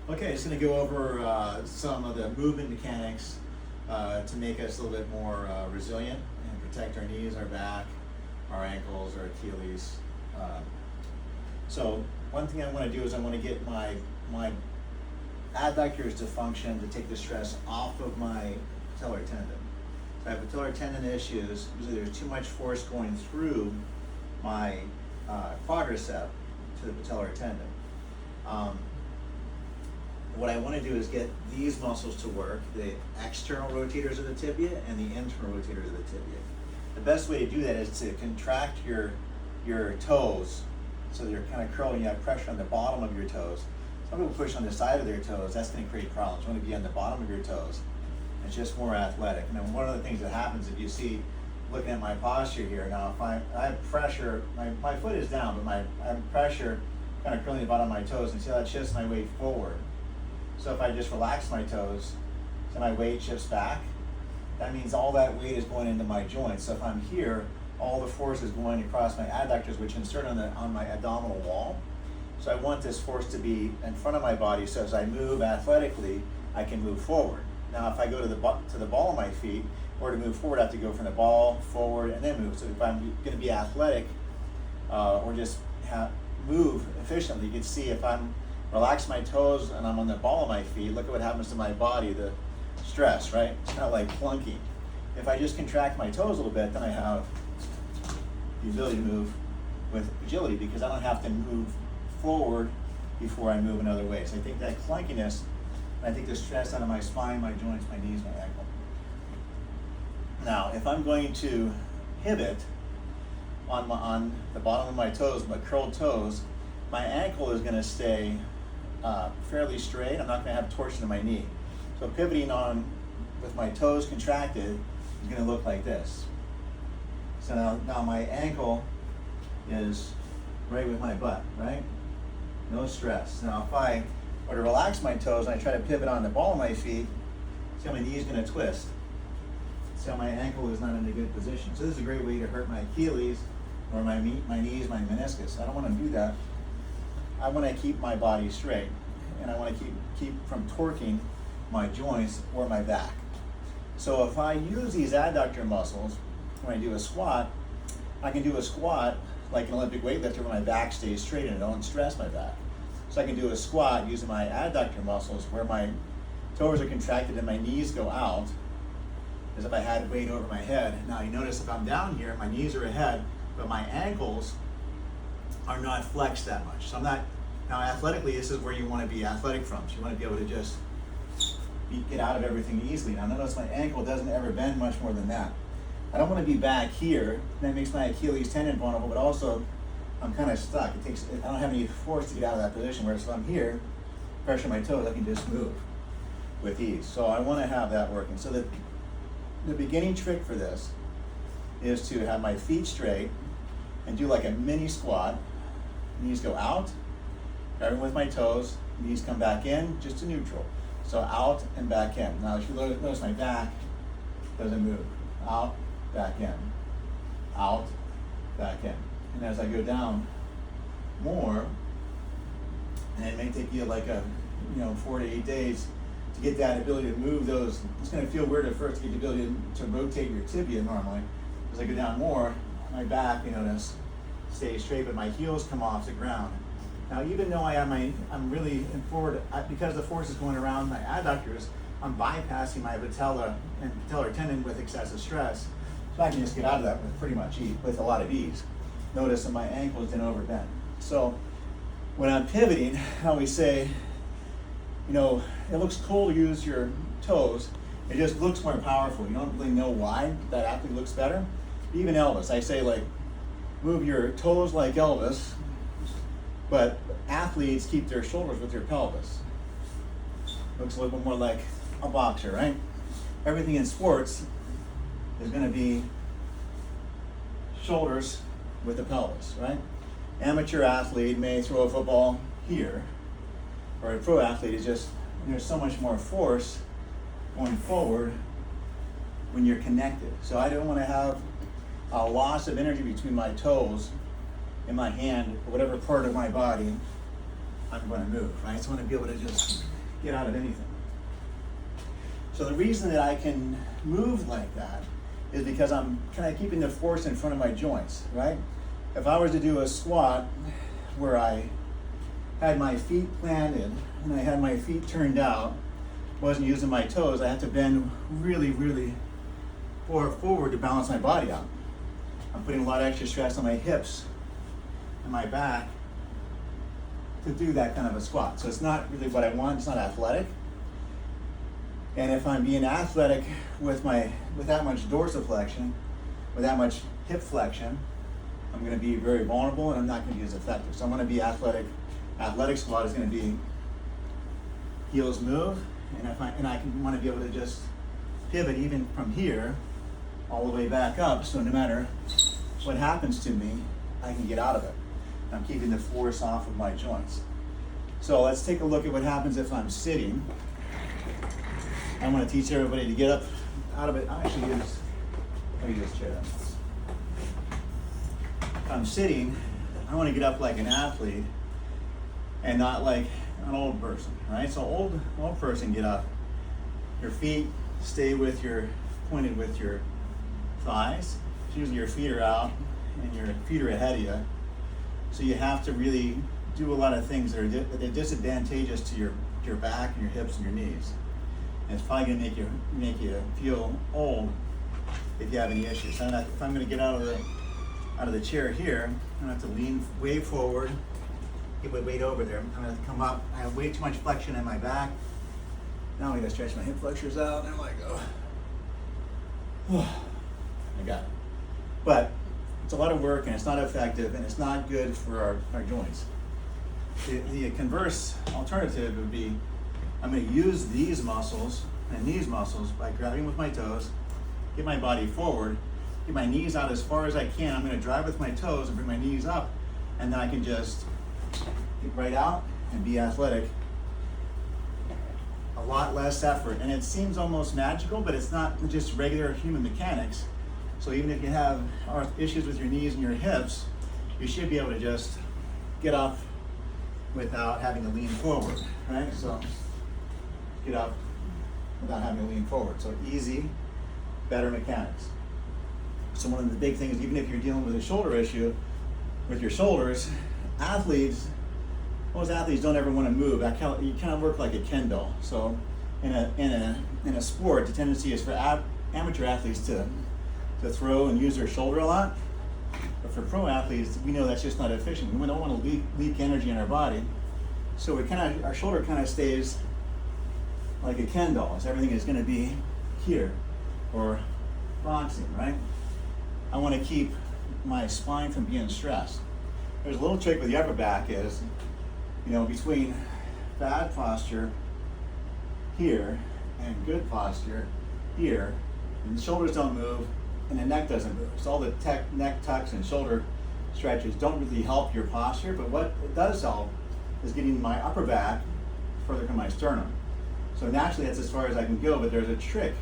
Okay, just going to go over some of the movement mechanics to make us a little bit more resilient and protect our knees, our back, our ankles, our Achilles. So one thing I want to do is I want to get my adductors to function to take the stress off of my patellar tendon. So I have patellar tendon issues. Usually there's too much force going through my quadricep to the patellar tendon. What I want to do is get these muscles to work, the external rotators of the tibia and the internal rotators of the tibia. The best way to do that is to contract your toes so that you're kind of curling, you have pressure on the bottom of your toes. Some people push on the side of their toes, that's going to create problems. You want to be on the bottom of your toes. It's just more athletic. And then one of the things that happens, if you see, looking at my posture here, now if I have pressure, my foot is down, but I have pressure kind of curling the bottom of my toes, and see how that shifts my weight forward. So if I just relax my toes, so my weight shifts back, that means all that weight is going into my joints. So if I'm here, all the force is going across my adductors, which insert on my abdominal wall. So I want this force to be in front of my body, so as I move athletically, I can move forward. Now if I go to the ball of my feet, or to move forward, I have to go from the ball, forward, and then move. So if I'm going to be athletic, or just move efficiently, you can see if I'm relax my toes and I'm on the ball of my feet, look at what happens to my body, the stress, right? It's not like plunking. If I just contract my toes a little bit, then I have the ability to move with agility because I don't have to move forward before I move in other ways. I take that clunkiness and I take the stress out of my spine, my joints, my knees, my ankle. Now, if I'm going to pivot on the bottom of my toes, my curled toes, my ankle is going to stay fairly straight. I'm not going to have torsion in my knee. So pivoting on with my toes contracted is going to look like this. So now my ankle is right with my butt, right? No stress. Now if I were to relax my toes and I try to pivot on the ball of my feet, see how my knee is going to twist. See how my ankle is not in a good position. So this is a great way to hurt my Achilles or my knees, my meniscus. I don't want to do that. I want to keep my body straight, and I want to keep from torquing my joints or my back. So if I use these adductor muscles when I do a squat, I can do a squat like an Olympic weightlifter where my back stays straight and I don't stress my back. So I can do a squat using my adductor muscles where my toes are contracted and my knees go out as if I had weight over my head. Now you notice if I'm down here, my knees are ahead, but my ankles are not flexed that much. So I'm not, now athletically, this is where you want to be athletic from. So you want to be able to just get out of everything easily. Now notice my ankle doesn't ever bend much more than that. I don't want to be back here. That makes my Achilles tendon vulnerable, but also I'm kind of stuck. I don't have any force to get out of that position, whereas if I'm here, pressure my toes, I can just move with ease. So I want to have that working. So the beginning trick for this is to have my feet straight and do like a mini squat. Knees go out, grabbing with my toes, knees come back in, just to neutral. So out and back in. Now if you notice my back doesn't move. Out, back in. Out, back in. And as I go down more, and it may take you like 4 to 8 days to get that ability to move those. It's going to feel weird at first to get the ability to rotate your tibia normally. As I go down more, my back, you notice, stays straight, but my heels come off the ground. Now, even though I'm really in forward, because the force is going around my adductors, I'm bypassing my patella and patellar tendon with excessive stress, so I can just get out of that with a lot of ease. Notice that my ankles didn't overbend. So when I'm pivoting, I always say, it looks cool to use your toes. It just looks more powerful. You don't really know why that actually looks better. Even Elvis, I say move your toes like Elvis, but athletes keep their shoulders with their pelvis. Looks a little bit more like a boxer, right? Everything in sports is going to be shoulders with the pelvis, right? Amateur athlete may throw a football here, or a pro athlete is just, there's so much more force going forward when you're connected. So I don't want to have a loss of energy between my toes in my hand or whatever part of my body I'm going to move, right? So I want to be able to just get out of anything. So the reason that I can move like that is because I'm kind of keeping the force in front of my joints, right? If I was to do a squat where I had my feet planted and I had my feet turned out, wasn't using my toes, I have to bend really, really far forward to balance my body out. I'm putting a lot of extra stress on my hips and my back to do that kind of a squat. So it's not really what I want, it's not athletic. And if I'm being athletic with that much dorsiflexion, with that much hip flexion, I'm going to be very vulnerable and I'm not going to be as effective. So I'm going to be athletic. Athletic squat is going to be heels move, and I want to be able to just pivot even from here all the way back up. So no matter what happens to me, I can get out of it. I'm keeping the force off of my joints. So let's take a look at what happens if I'm sitting. I want to teach everybody to get up out of it. I'll use this chair. If I'm sitting, I want to get up like an athlete and not like an old person, right? So old person, get up. Your feet stay pointed with your thighs. So usually your feet are out and your feet are ahead of you. So you have to really do a lot of things that are disadvantageous to your back and your hips and your knees. And it's probably going to make you feel old if you have any issues. So if I'm going to get out of the chair here, I'm going to have to lean way forward, get my weight over there. I'm going to have to come up. I have way too much flexion in my back. Now I'm going to stretch my hip flexors out, and I'm like, oh, I got it. But it's a lot of work, and it's not effective, and it's not good for our joints. The converse alternative would be, I'm going to use these muscles and these muscles by grabbing with my toes, get my body forward, get my knees out as far as I can. I'm going to drive with my toes and bring my knees up, and then I can just get right out and be athletic. A lot less effort, and it seems almost magical, but it's not just regular human mechanics. So even if you have issues with your knees and your hips, you should be able to just get up without having to lean forward, right? So get up without having to lean forward. So easy, better mechanics. So one of the big things, even if you're dealing with a shoulder issue with your shoulders, most athletes don't ever want to move. You kind of work like a Ken doll. So in a sport, the tendency is for amateur athletes to throw and use their shoulder a lot. But for pro athletes, we know that's just not efficient. We don't want to leak energy in our body. So our shoulder kind of stays like a Ken doll. So everything is going to be here, or boxing, right? I want to keep my spine from being stressed. There's a little trick with the upper back is, between bad posture here and good posture here, and the shoulders don't move and the neck doesn't move. So all the neck tucks and shoulder stretches don't really help your posture, but what it does help is getting my upper back further from my sternum. So naturally that's as far as I can go, but there's a trick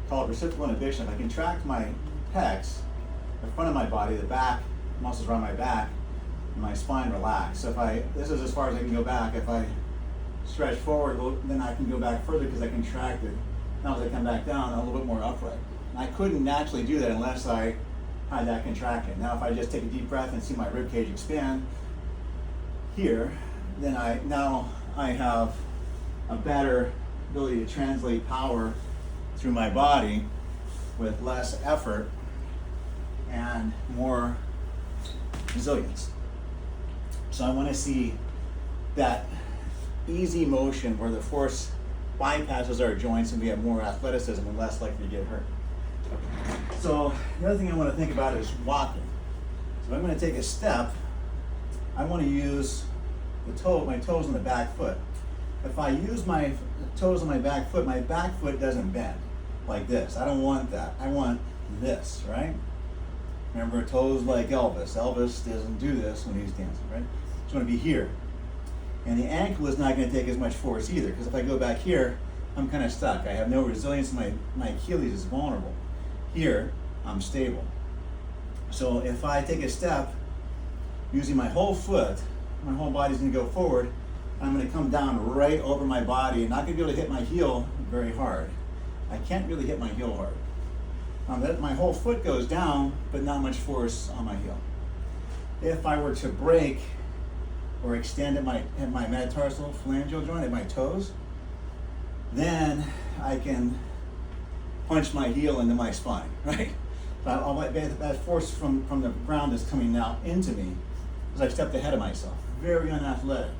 called reciprocal inhibition. If I contract my pecs, the front of my body, the back, muscles around my back, and my spine relax. So this is as far as I can go back. If I stretch forward, then I can go back further because I contracted. Now as I come back down, I'm a little bit more upright. I couldn't naturally do that unless I had that contraction. Now if I just take a deep breath and see my rib cage expand here, then I have a better ability to translate power through my body with less effort and more resilience. So I want to see that easy motion where the force bypasses our joints and we have more athleticism and less likely to get hurt. So the other thing I want to think about is walking. So if I'm going to take a step, I want to use my toes on the back foot. If I use my toes on my back foot doesn't bend like this. I don't want that. I want this, right? Remember, toes like Elvis. Elvis doesn't do this when he's dancing, right? It's going to be here. And the ankle is not going to take as much force either, because if I go back here, I'm kind of stuck. I have no resilience. My Achilles is vulnerable. Here, I'm stable. So if I take a step using my whole foot, my whole body's gonna go forward. I'm gonna come down right over my body and not gonna be able to hit my heel very hard. I can't really hit my heel hard. My whole foot goes down, but not much force on my heel. If I were to break or extend at my metatarsal phalangeal joint at my toes, then I can punch my heel into my spine, right? That force from the ground is coming now into me because I've stepped ahead of myself. Very unathletic.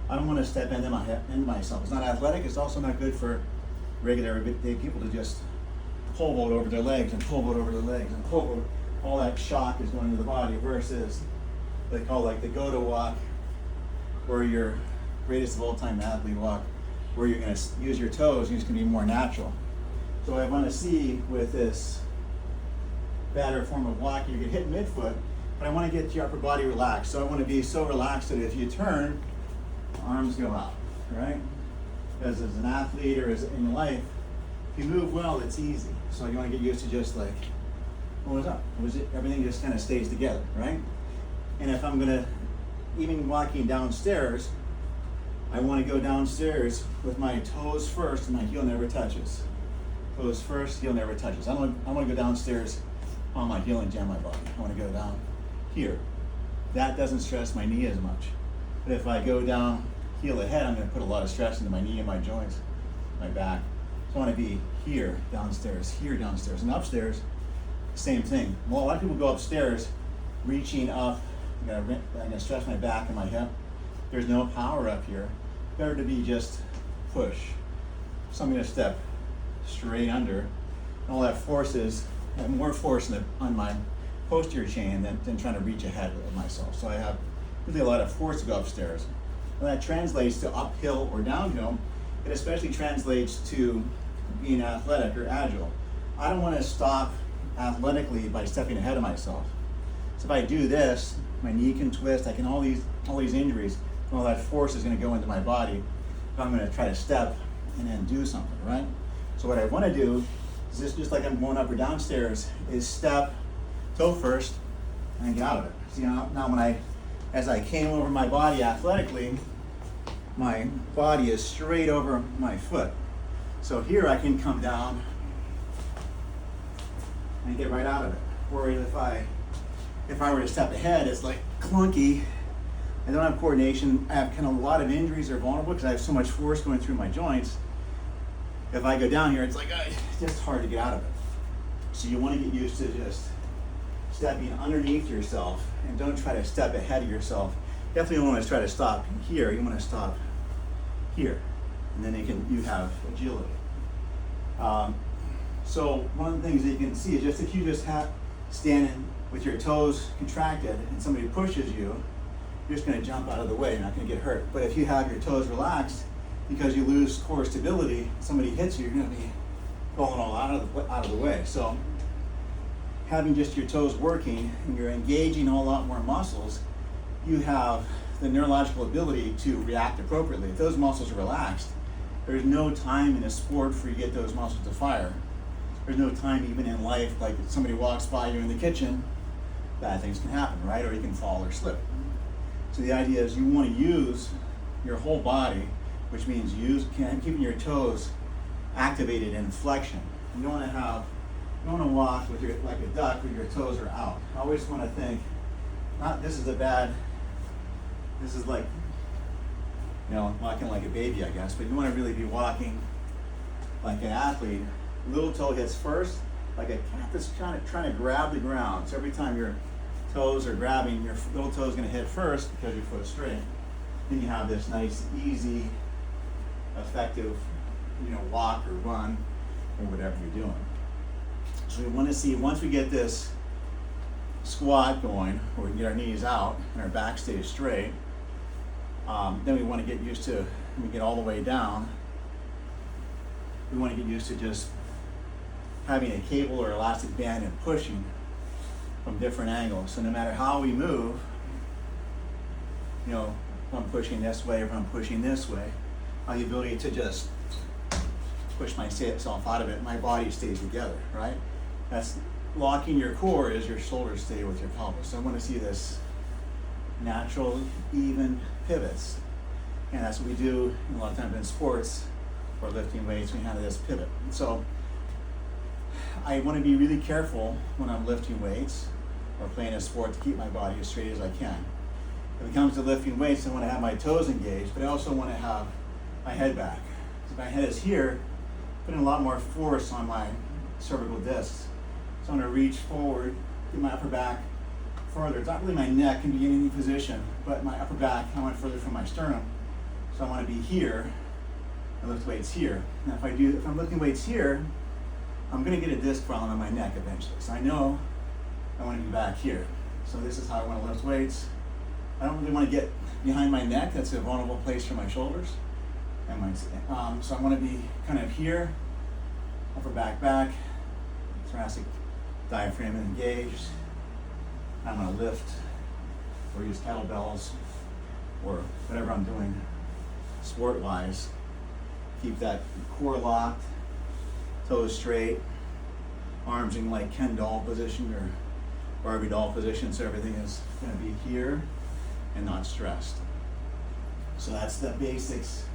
I don't want to step into myself. It's not athletic. It's also not good for regular everyday people to just pole vault over their legs and pole vault over their legs and pole vault. All that shock is going into the body versus they call like the go-to walk, where your greatest of all time athlete walk, where you're going to use your toes and it's going to be more natural. So what I want to see with this better form of walking, you can hit midfoot, but I want to get your upper body relaxed. So I want to be so relaxed that if you turn, arms go out, right? Because as an athlete or as in life, if you move well, it's easy. So you want to get used to just like, what was up? What was it? Everything just kind of stays together, right? And if I'm gonna, even walking downstairs, I want to go downstairs with my toes first and my heel never touches. Toes first, heel never touches. I want to go downstairs on my heel and jam my body. I want to go down here. That doesn't stress my knee as much. But if I go down heel ahead, I'm going to put a lot of stress into my knee and my joints, my back. So I want to be here downstairs, and upstairs, same thing. Well, a lot of people go upstairs, reaching up. I'm going to stress my back and my hip. There's no power up here. Better to be just push. So I'm going to step straight under. And all that force is, I have more force on my posterior chain than trying to reach ahead of myself. So I have really a lot of force to go upstairs. And that translates to uphill or downhill. It especially translates to being athletic or agile. I don't want to stop athletically by stepping ahead of myself. So if I do this, my knee can twist, I can all these injuries, and all that force is going to go into my body if I'm going to try to step and then do something, right? So what I want to do is this, just like I'm going up or downstairs, is step toe first and get out of it. See, now as I came over my body athletically, my body is straight over my foot. So here I can come down and get right out of it. Whereas if I were to step ahead, it's like clunky. I don't have coordination. I have kind of a lot of injuries that are vulnerable because I have so much force going through my joints. If I go down here, it's like it's just hard to get out of it. So you want to get used to just stepping underneath yourself and don't try to step ahead of yourself. Definitely don't want to try to stop here. You want to stop here, and then you have agility. So one of the things that you can see is just if you just have standing with your toes contracted and somebody pushes you, you're just going to jump out of the way. You're not going to get hurt. But if you have your toes relaxed because you lose core stability, somebody hits you, you're going to be falling all out of the way. So having just your toes working and you're engaging a lot more muscles, you have the neurological ability to react appropriately. If those muscles are relaxed, there's no time in a sport for you to get those muscles to fire. There's no time even in life, like if somebody walks by you in the kitchen, bad things can happen, right? Or you can fall or slip. So the idea is you want to use your whole body, which means keeping your toes activated in flexion. You don't want to walk with like a duck where your toes are out. I always want to think, this is like, walking like a baby, I guess, but you want to really be walking like an athlete. Little toe hits first, like a cat that's trying to grab the ground. So every time your toes are grabbing, your little toe is going to hit first because your foot's straight. Then you have this nice, easy, effective, walk or run or whatever you're doing. So we want to see, once we get this squat going, where we can get our knees out and our back stays straight, then we want to get used to, when we get all the way down, we want to get used to just having a cable or elastic band and pushing from different angles. So no matter how we move, if I'm pushing this way or if I'm pushing this way, I have the ability to just push myself out of it. My body stays together, right? That's locking your core as your shoulders stay with your pelvis. So I want to see this natural, even pivots. And that's what we do a lot of times in sports or lifting weights. We have this pivot. So I want to be really careful when I'm lifting weights or playing a sport to keep my body as straight as I can. If it comes to lifting weights, I want to have my toes engaged, but I also want to have my head back. So if my head is here, putting a lot more force on my cervical discs. So I'm going to reach forward, get my upper back further. It's not really my neck can be in any position, but my upper back, I want further from my sternum. So I want to be here and lift weights here. Now if I'm lifting weights here, I'm going to get a disc problem on my neck eventually. So I know I want to be back here. So this is how I want to lift weights. I don't really want to get behind my neck. That's a vulnerable place for my shoulders. And so I want to be kind of here, upper back, thoracic diaphragm engaged. I'm going to lift or use kettlebells or whatever I'm doing sport-wise. Keep that core locked, toes straight, arms in like Ken doll position or Barbie doll position, so everything is going to be here and not stressed. So that's the basics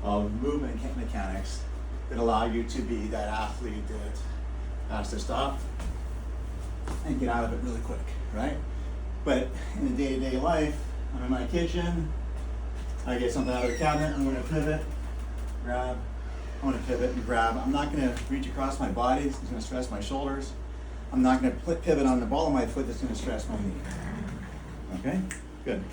of movement mechanics that allow you to be that athlete that has to stop and get out of it really quick, right? But in the day-to-day life, I'm in my kitchen, I get something out of the cabinet, I'm going to pivot, grab, I'm going to pivot and grab. I'm not going to reach across my body, it's going to stress my shoulders. I'm not going to pivot on the ball of my foot, that's going to stress my knee. Okay? Good.